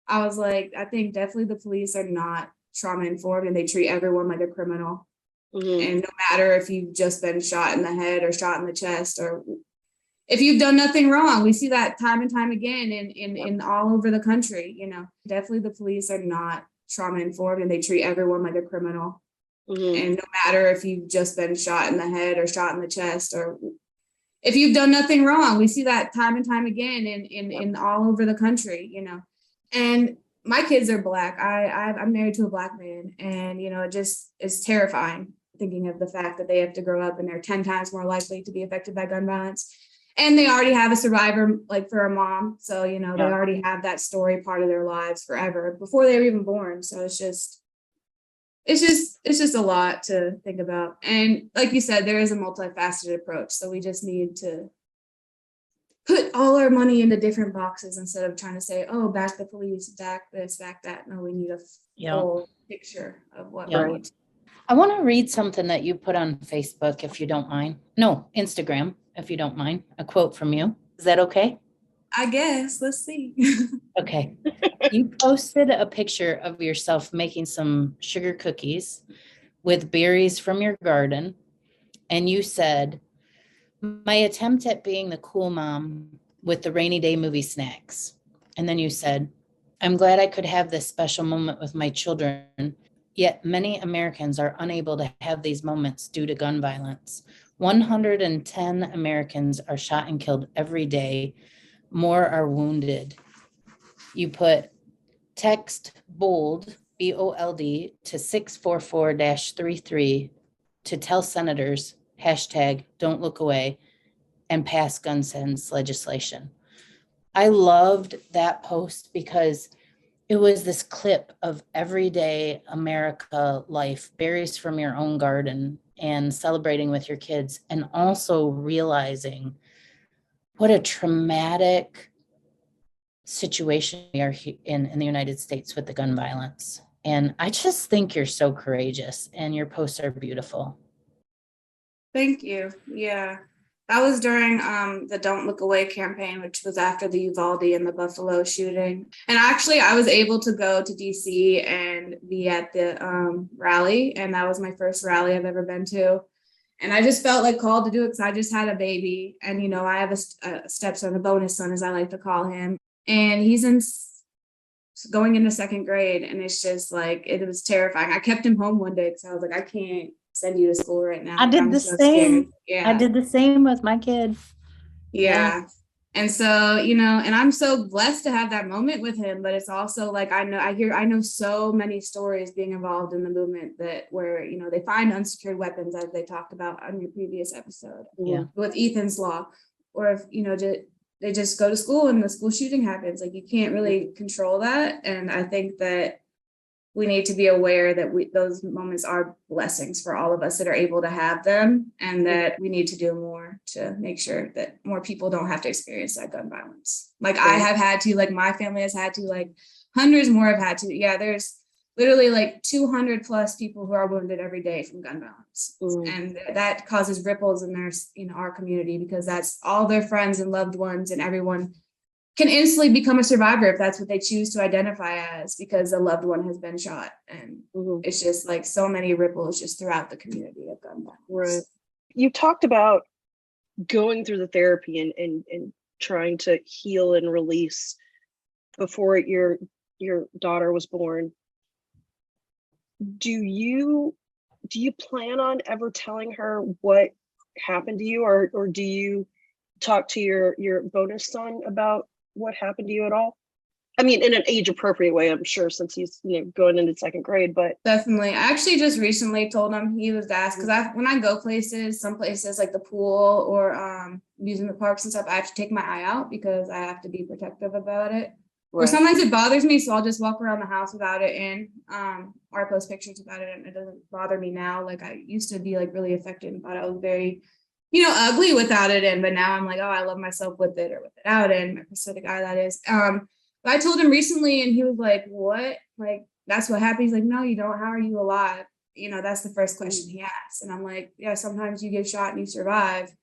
I was like, I think definitely the police are not trauma informed, and they treat everyone like a criminal. Mhm. And no matter if you've just been shot in the head or shot in the chest, or if you've done nothing wrong, we see that time and time again in all over the country. You know, definitely the police are not trauma informed, and they treat everyone like a criminal. Mhm. And no matter if you've just been shot in the head or shot in the chest, or if you've done nothing wrong, we see that time and time again in all over the country. You know, and my kids are Black. I'm married to a Black man, and you know, it just is terrifying thinking of the fact that they have to grow up and they're 10 times more likely to be affected by gun violence. And they already have a survivor, like for a mom. So, you know, they Yeah. already have that story part of their lives forever before they were even born. So it's just a lot to think about. And like you said, there is a multifaceted approach. So we just need to put all our money into different boxes instead of trying to say, oh, back the police, back this, back that. No, we need a Yeah. full picture of what Yeah. we need. I want to read something that you put on Facebook, if you don't mind. No, Instagram, if you don't mind. A quote from you. Is that okay? I guess. Let's see. Okay. You posted a picture of yourself making some sugar cookies with berries from your garden. And you said, my attempt at being the cool mom with the rainy day movie snacks. And then you said, I'm glad I could have this special moment with my children. Yet many Americans are unable to have these moments due to gun violence. 110 Americans are shot and killed every day. More are wounded. You put text bold, BOLD, to 644-33 to tell senators, hashtag don't look away, and pass gun sense legislation. I loved that post because it was this clip of everyday America life, berries from your own garden, and celebrating with your kids, and also realizing what a traumatic situation we are in the United States with the gun violence. And I just think you're so courageous, and your posts are beautiful. Thank you. Yeah. That was during the Don't Look Away campaign, which was after the Uvalde and the Buffalo shooting. And actually, I was able to go to DC and be at the rally. And that was my first rally I've ever been to. And I just felt like called to do it because I just had a baby. And, you know, I have a stepson, a bonus son, as I like to call him. And he's going into second grade. And it's just like, it was terrifying. I kept him home one day because I was like, I can't send you to school right now. I did I'm the so same. scared. Yeah. I did the same with my kid. Yeah. And so, you know, and I'm so blessed to have that moment with him, but it's also like, I know so many stories being involved in the movement that where, you know, they find unsecured weapons, as they talked about on your previous episode with Ethan's Law, or if, you know, they just go to school and the school shooting happens. Like, you can't really control that. And I think that we need to be aware that those moments are blessings for all of us that are able to have them, and that we need to do more to make sure that more people don't have to experience that gun violence. Like I have had to, like my family has had to, like hundreds more have had to. Yeah, there's literally like 200 plus people who are wounded every day from gun violence. And that causes ripples in our community, because that's all their friends and loved ones, and everyone can instantly become a survivor if that's what they choose to identify as, because a loved one has been shot. And it's just like so many ripples just throughout the community of gun violence. Right. You talked about going through the therapy and trying to heal and release before your daughter was born. Do you plan on ever telling her what happened to you, or do you talk to your bonus son about what happened to you at all? I mean, in an age appropriate way, I'm sure, since he's, you know, going into second grade, but definitely. I actually just recently told him. He was asked, because when I go places, some places like the pool or amusement parks and stuff, I have to take my eye out because I have to be protective about it. Or sometimes it bothers me, so I'll just walk around the house without it in, or I post pictures about it, and it doesn't bother me now. Like, I used to be like really affected and thought I was very, you know, ugly without it in, but now I'm like, oh, I love myself with it or with it out in. My Pacific eye, that is. But I told him recently, and he was like, what? Like, that's what happened? He's like, no, you don't. How are you alive? You know, that's the first question he asked. And I'm like, yeah, sometimes you get shot and you survive.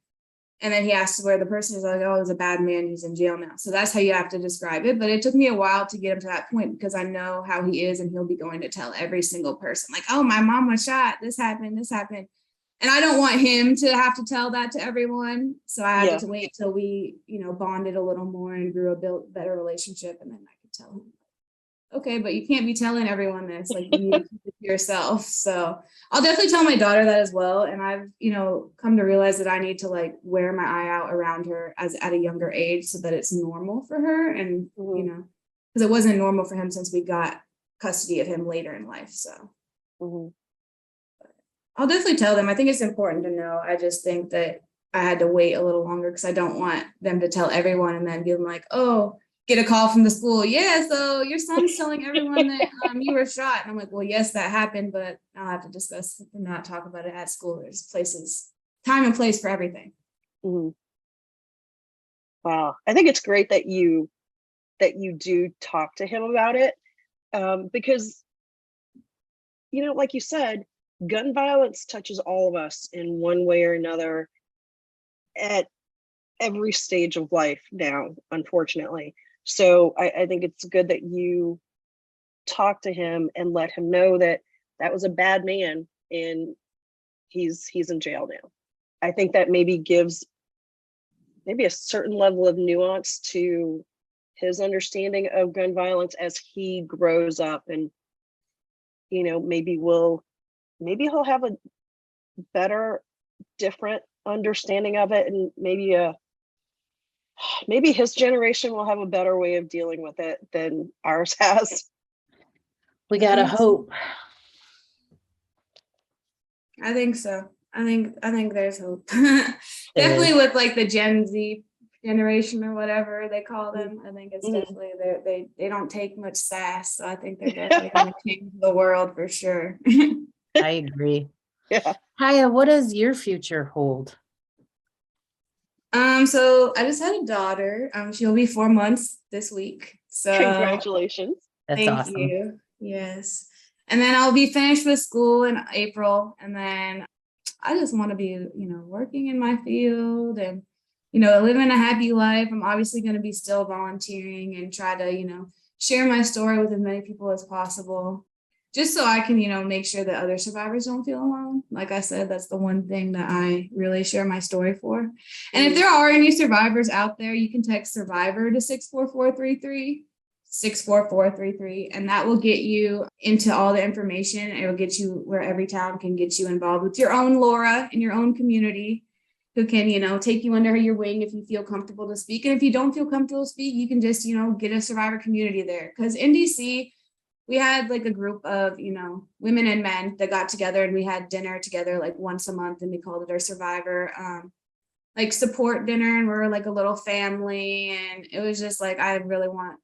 And then he asked where the person is, like, oh, it was a bad man, he's in jail now. So that's how you have to describe it. But it took me a while to get him to that point, because I know how he is, and he'll be going to tell every single person, like, oh, my mom was shot, this happened. And I don't want him to have to tell that to everyone. So I had to wait till we, you know, bonded a little more and grew a better relationship. And then I could tell him, okay, but you can't be telling everyone this, like, you need to keep it to yourself. So I'll definitely tell my daughter that as well. And I've, you know, come to realize that I need to like wear my eye out around her at a younger age, so that it's normal for her. And, you know, because it wasn't normal for him since we got custody of him later in life. So I'll definitely tell them. I think it's important to know. I just think that I had to wait a little longer, because I don't want them to tell everyone and then be like, oh, get a call from the school. Yeah, so your son's telling everyone that you were shot. And I'm like, well, yes, that happened, but I'll have to discuss and not talk about it at school. There's places, time and place for everything. Wow. I think it's great that you do talk to him about it, because, you know, like you said, gun violence touches all of us in one way or another at every stage of life now, unfortunately. So I think it's good that you talk to him and let him know that that was a bad man and he's in jail now. I think that maybe gives maybe a certain level of nuance to his understanding of gun violence as he grows up, and, you know, maybe he'll have a better, different understanding of it, and maybe his generation will have a better way of dealing with it than ours has. We gotta hope. I think so. I think there's hope. Definitely with like the Gen Z generation or whatever they call them. I think it's definitely they don't take much sass. So I think they're definitely gonna change the world for sure. I agree. Yeah. Caia, what does your future hold? So I just had a daughter. She'll be 4 months this week. So Congratulations. That's awesome. Thank you. Yes. And then I'll be finished with school in April. And then I just want to be, you know, working in my field and, you know, living a happy life. I'm obviously going to be still volunteering and try to, you know, share my story with as many people as possible. just so I can, make sure that other survivors don't feel alone. Like I said, that's the one thing that I really share my story for. And if there are any survivors out there, you can text survivor to 64433. 64433, and that will get you into all the information. It will get you where Everytown can get you involved with your own Laura in your own community, who can, take you under your wing if you feel comfortable to speak. And if you don't feel comfortable to speak, you can just, get a survivor community there. Because in DC, we had like a group of, women and men that got together, and we had dinner together like once a month, and we called it our survivor like support dinner, and we're like a little family. And it was just like, I really want,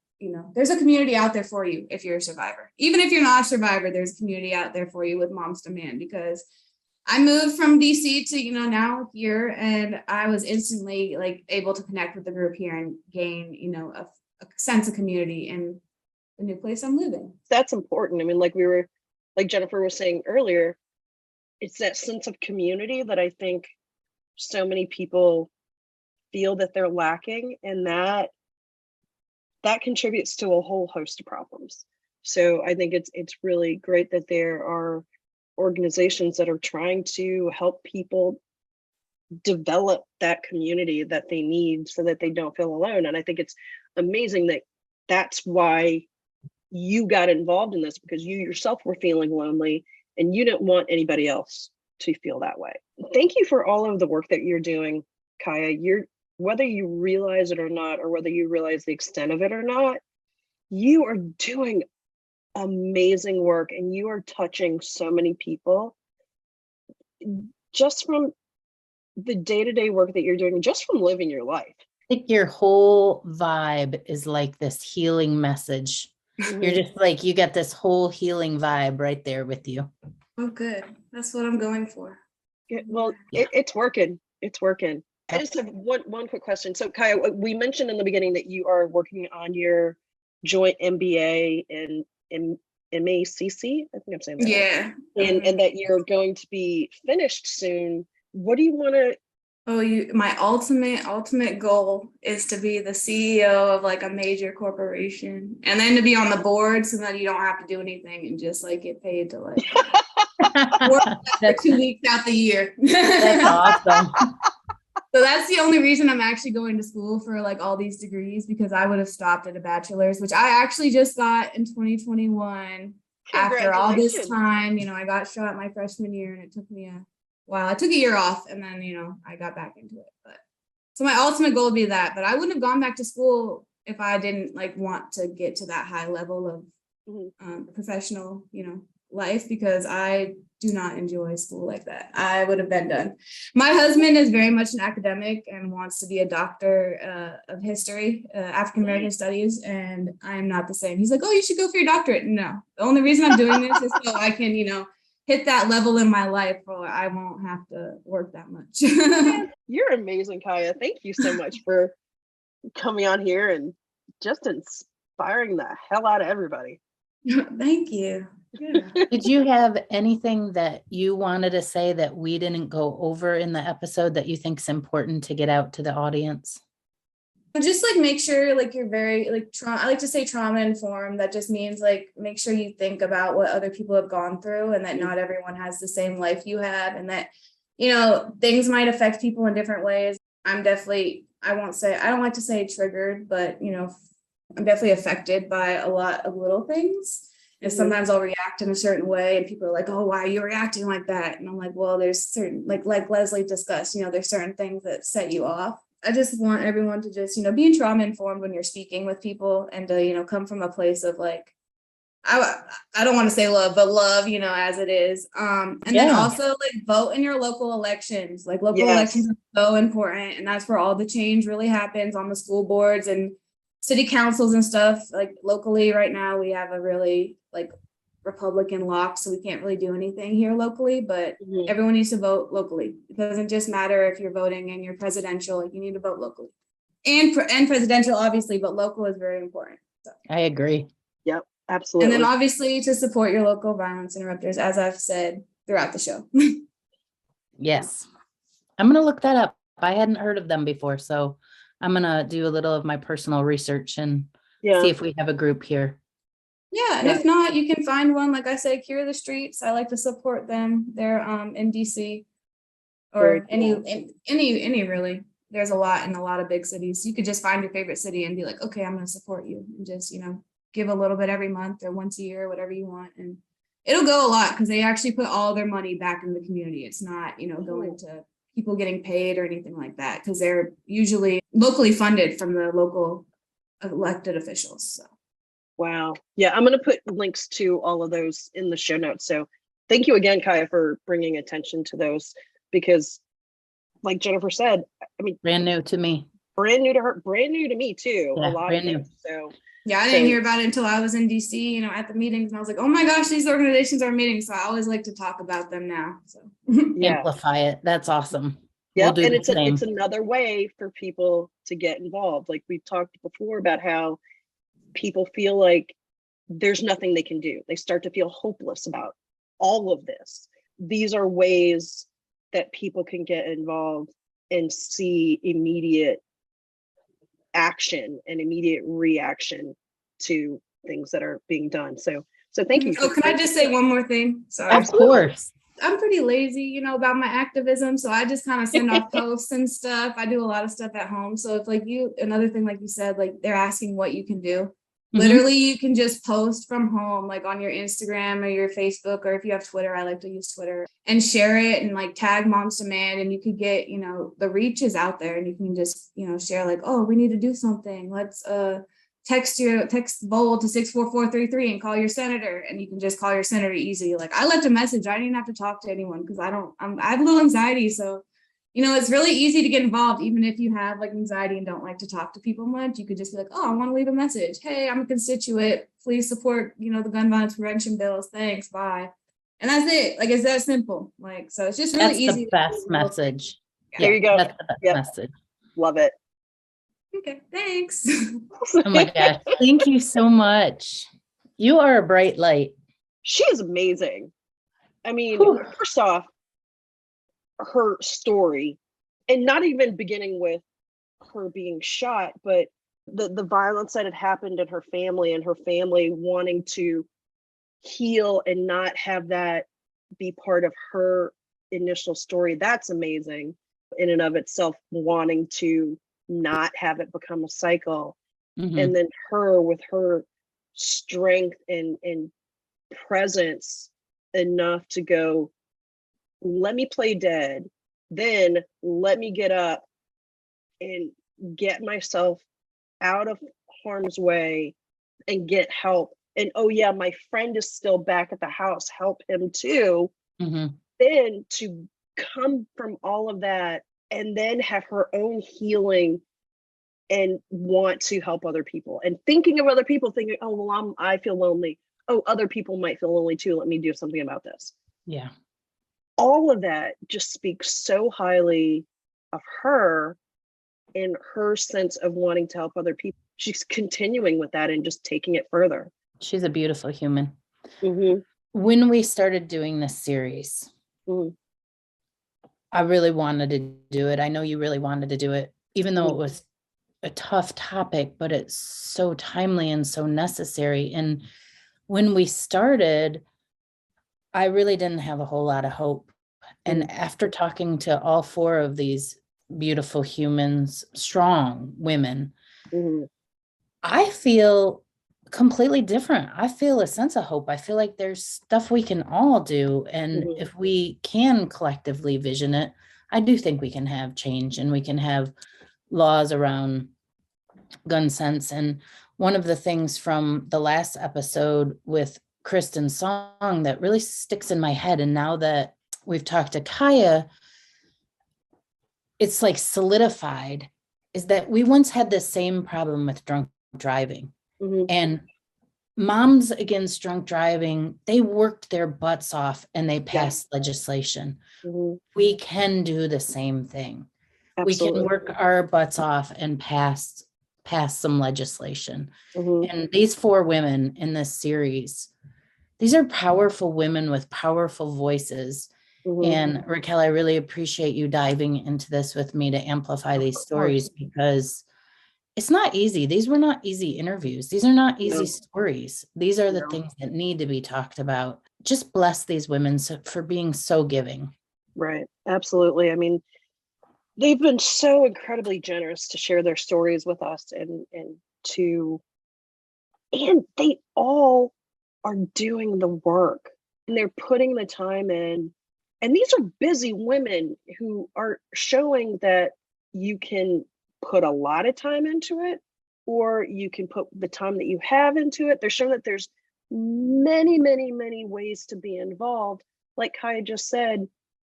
there's a community out there for you if you're a survivor. Even if you're not a survivor, there's a community out there for you with Moms Demand, because I moved from DC to, now here, and I was instantly like able to connect with the group here and gain, a sense of community in the new place I'm living. That's important. I mean, like Jennifer was saying earlier, it's that sense of community that I think so many people feel that they're lacking, and that contributes to a whole host of problems. So I think it's really great that there are organizations that are trying to help people develop that community that they need so that they don't feel alone. And I think it's amazing that that's why you got involved in this, because you yourself were feeling lonely and you didn't want anybody else to feel that way. Thank you for all of the work that you're doing, Caia. Whether you realize it or not, or whether you realize the extent of it or not, you are doing amazing work, and you are touching so many people just from the day-to-day work that you're doing, just from living your life. I think your whole vibe is like this healing message. You're just like, you get this whole healing vibe right there with you. Oh, good. That's what I'm going for. Yeah, well, it's working. It's working. I just have one quick question. So Caia, we mentioned in the beginning that you are working on your joint MBA and MACC. I think I'm saying that. Yeah. Right. And that you're going to be finished soon. What do you want to? Oh, my ultimate goal is to be the CEO of like a major corporation, and then to be on the board, so that you don't have to do anything and just like get paid to like work for 2 weeks out the year. That's awesome. So that's the only reason I'm actually going to school for like all these degrees, because I would have stopped at a bachelor's, which I actually just got in 2021. After all this time, I got shot my freshman year, and it took me I took a year off, and then, I got back into it. But so my ultimate goal would be that, but I wouldn't have gone back to school if I didn't like want to get to that high level of professional, life, because I do not enjoy school like that. I would have been done. My husband is very much an academic and wants to be a doctor of history, African American studies, and I'm not the same. He's like, oh, you should go for your doctorate. No, the only reason I'm doing this is so I can, hit that level in my life where I won't have to work that much. You're amazing, Caia. Thank you so much for coming on here and just inspiring the hell out of everybody. Thank you. Yeah. Did you have anything that you wanted to say that we didn't go over in the episode that you think is important to get out to the audience? Just like make sure like you're very like I like to say trauma informed. That just means like make sure you think about what other people have gone through, and that not everyone has the same life you have, and that things might affect people in different ways. I don't like to say triggered, but I'm definitely affected by a lot of little things. And sometimes I'll react in a certain way, and people are like, oh, why are you reacting like that? And I'm like, well, there's certain like Leslie discussed, there's certain things that set you off. I just want everyone to just, be trauma informed when you're speaking with people, and to, come from a place of like, I don't want to say love, but love, as it is. Then also like vote in your local elections. Like local elections are so important. And that's where all the change really happens, on the school boards and city councils and stuff. Like locally right now, we have a really like Republican lock, so we can't really do anything here locally, but everyone needs to vote locally. It doesn't just matter if you're voting in your presidential, like you need to vote locally and presidential, obviously, but local is very important. So. I agree. Yep, absolutely. And then obviously to support your local violence interrupters, as I've said throughout the show. Yes. I'm going to look that up. I hadn't heard of them before, so I'm going to do a little of my personal research and see if we have a group here. Yeah, and if not, you can find one. Like I said, Cure the Streets. I like to support them. They're in DC Very or any really. There's a lot in a lot of big cities. You could just find your favorite city and be like, okay, I'm going to support you, and just give a little bit every month or once a year, whatever you want, and it'll go a lot because they actually put all their money back in the community. It's not going to people getting paid or anything like that, because they're usually locally funded from the local elected officials. So. Wow. Yeah, I'm going to put links to all of those in the show notes. So thank you again, Caia, for bringing attention to those, because like Jennifer said, I mean, brand new to me. Brand new to her, brand new to me too. Yeah, a lot brand of new. things. So yeah, I didn't hear about it until I was in DC, at the meetings, and I was like, oh my gosh, these organizations are meeting. So I always like to talk about them now. So yeah. Amplify it. That's awesome. Yeah, We'll and do the same. it's another way for people to get involved. Like we've talked before about how people feel like there's nothing they can do. They start to feel hopeless about all of this. These are ways that people can get involved and see immediate action and immediate reaction to things that are being done. So thank you. Oh, can I just say one more thing? Sorry. Of course. I'm pretty lazy, about my activism. So I just kind of send off posts and stuff. I do a lot of stuff at home. So if another thing, like you said, like they're asking what you can do. Literally, you can just post from home, like on your Instagram or your Facebook, or if you have Twitter, I like to use Twitter, and share it and like tag Moms Demand, and you could get, the reach is out there, and you can just, share like, oh, we need to do something. Let's text bold to 64433 and call your senator, and you can just call your senator easy. Like I left a message. I didn't even have to talk to anyone because I have a little anxiety. So it's really easy to get involved, even if you have like anxiety and don't like to talk to people much. You could just be like, oh, I want to leave a message. Hey, I'm a constituent. Please support, the gun violence prevention bills. Thanks. Bye. And that's it. Like, it's that simple. Like, so it's just really that's easy. The best message. Yeah, there you go. That's the best message. Love it. Okay. Thanks. Oh my gosh. Thank you so much. You are a bright light. She is amazing. I mean, first off, her story, and not even beginning with her being shot, but the violence that had happened in her family, and her family wanting to heal and not have that be part of her initial story. That's amazing in and of itself, wanting to not have it become a cycle. And then her with her strength and presence enough to go, let me play dead, then let me get up and get myself out of harm's way and get help. And oh yeah, my friend is still back at the house, help him too. Then to come from all of that and then have her own healing and want to help other people and thinking of other people, thinking, oh, well, I feel lonely. Oh, other people might feel lonely too. Let me do something about this. Yeah. All of that just speaks so highly of her and her sense of wanting to help other people. She's continuing with that and just taking it further. She's a beautiful human. When we started doing this series, I really wanted to do it. I know you really wanted to do it, even though it was a tough topic, but it's so timely and so necessary. And when we started, I really didn't have a whole lot of hope. And after talking to all four of these beautiful humans, strong women, I feel completely different. I feel a sense of hope. I feel like there's stuff we can all do. And if we can collectively vision it, I do think we can have change and we can have laws around gun sense. And one of the things from the last episode with Kristen's song that really sticks in my head, and now that we've talked to Caia, it's like solidified, is that we once had the same problem with drunk driving. And Moms Against Drunk Driving, they worked their butts off and they passed legislation. We can do the same thing. Absolutely. We can work our butts off and pass some legislation. And these four women in this series, these are powerful women with powerful voices. And Raquel, I really appreciate you diving into this with me to amplify these stories, because it's not easy. These were not easy interviews. These are not easy No. stories. These are the No. things that need to be talked about. Just bless these women for being so giving. Right. Absolutely. I mean, they've been so incredibly generous to share their stories with us and they all are doing the work and they're putting the time in. And these are busy women who are showing that you can put a lot of time into it, or you can put the time that you have into it. They're showing that there's many, many, many ways to be involved. Like Caia just said,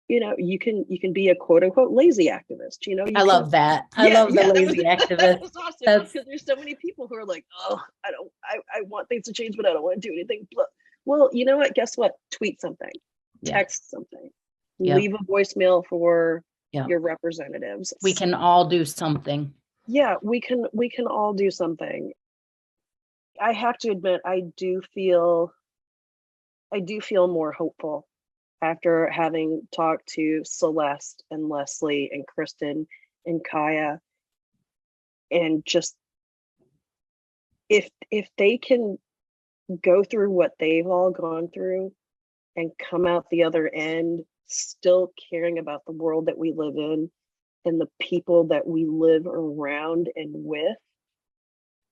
you can be a quote unquote lazy activist. I love that. I love the lazy activist. That was awesome because there's so many people who are like, oh, I want things to change, but I don't want to do anything. Well, you know what? Guess what? Tweet something, text something, leave a voicemail for your representatives. We can all do something. Yeah, we can all do something. I have to admit, I do feel more hopeful after having talked to Celeste and Leslie and Kristen and Caia, and just if they can go through what they've all gone through and come out the other end still caring about the world that we live in and the people that we live around and with,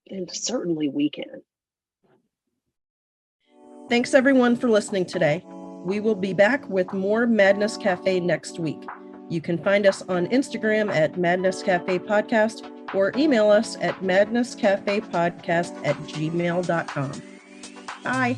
then certainly we can. Thanks everyone for listening today. We will be back with more Madness Cafe next week. You can find us on Instagram at Madness Cafe Podcast or email us at madnesscafepodcast@gmail.com. Bye.